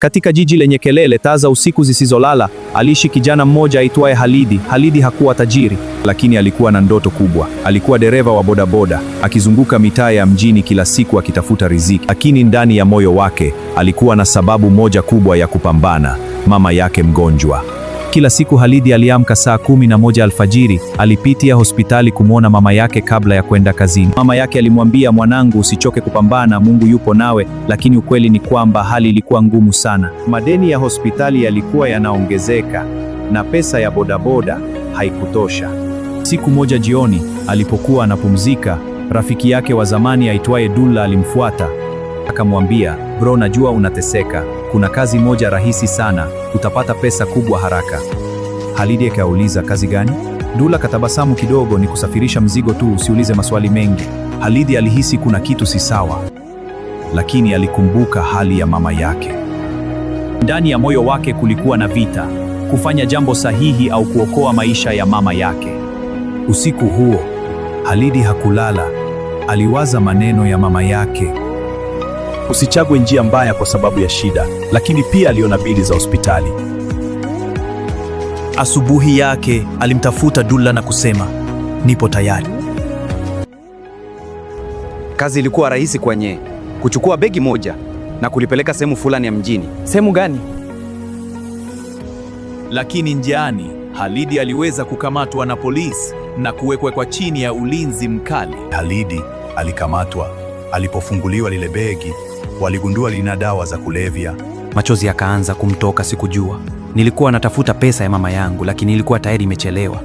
Katika jiji lenye kelele, taa za usiku zisizolala, aliishi kijana mmoja aitwaye Halidi. Halidi hakuwa tajiri, lakini alikuwa na ndoto kubwa. Alikuwa dereva wa bodaboda, akizunguka mitaa ya mjini kila siku akitafuta riziki. Lakini ndani ya moyo wake alikuwa na sababu moja kubwa ya kupambana: mama yake mgonjwa. Kila siku Halidi aliamka saa 11 alfajiri. Alipitia hospitali kumwona mama yake kabla ya kwenda kazini. Mama yake alimwambia, mwanangu, usichoke kupambana, Mungu yupo nawe. Lakini ukweli ni kwamba hali ilikuwa ngumu sana. Madeni ya hospitali yalikuwa yanaongezeka na pesa ya bodaboda haikutosha. Siku moja jioni, alipokuwa anapumzika, rafiki yake wa zamani aitwaye Dulla alimfuata. Akamwambia, bro, najua unateseka. Kuna kazi moja rahisi sana, utapata pesa kubwa haraka. Halidi akauliza, kazi gani? Dulla katabasamu kidogo, ni kusafirisha mzigo tu, usiulize maswali mengi. Halidi alihisi kuna kitu si sawa, lakini alikumbuka hali ya mama yake. Ndani ya moyo wake kulikuwa na vita, kufanya jambo sahihi au kuokoa maisha ya mama yake. Usiku huo, Halidi hakulala. Aliwaza maneno ya mama yake: usichague njia mbaya kwa sababu ya shida. Lakini pia aliona bili za hospitali. Asubuhi yake alimtafuta Dulla na kusema, nipo tayari. Kazi ilikuwa rahisi kwenye kuchukua begi moja na kulipeleka sehemu fulani ya mjini. Sehemu gani? Lakini njiani Halidi aliweza kukamatwa na polisi na kuwekwa kwa chini ya ulinzi mkali. Halidi alikamatwa. Alipofunguliwa lile begi, waligundua lina dawa za kulevya. Machozi yakaanza kumtoka. Sikujua, nilikuwa natafuta pesa ya mama yangu, lakini ilikuwa tayari imechelewa.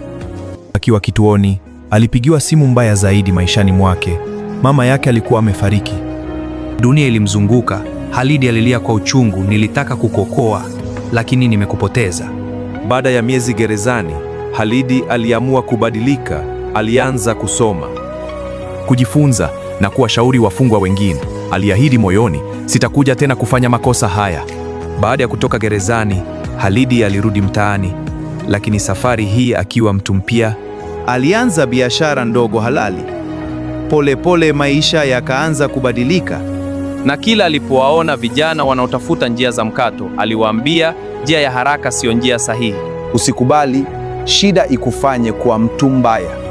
Akiwa kituoni, alipigiwa simu mbaya zaidi maishani mwake. Mama yake alikuwa amefariki. Dunia ilimzunguka. Halidi alilia kwa uchungu, nilitaka kukokoa, lakini nimekupoteza. Baada ya miezi gerezani, Halidi aliamua kubadilika. Alianza kusoma, kujifunza na kuwashauri wafungwa wengine. Aliahidi moyoni, sitakuja tena kufanya makosa haya. Baada ya kutoka gerezani, Halidi alirudi mtaani, lakini safari hii akiwa mtu mpya. Alianza biashara ndogo halali. Pole maisha yakaanza kubadilika. Na kila alipowaona vijana wanaotafuta njia za mkato, aliwaambia, njia ya haraka sio njia sahihi. Usikubali shida ikufanye kuwa mtu mbaya.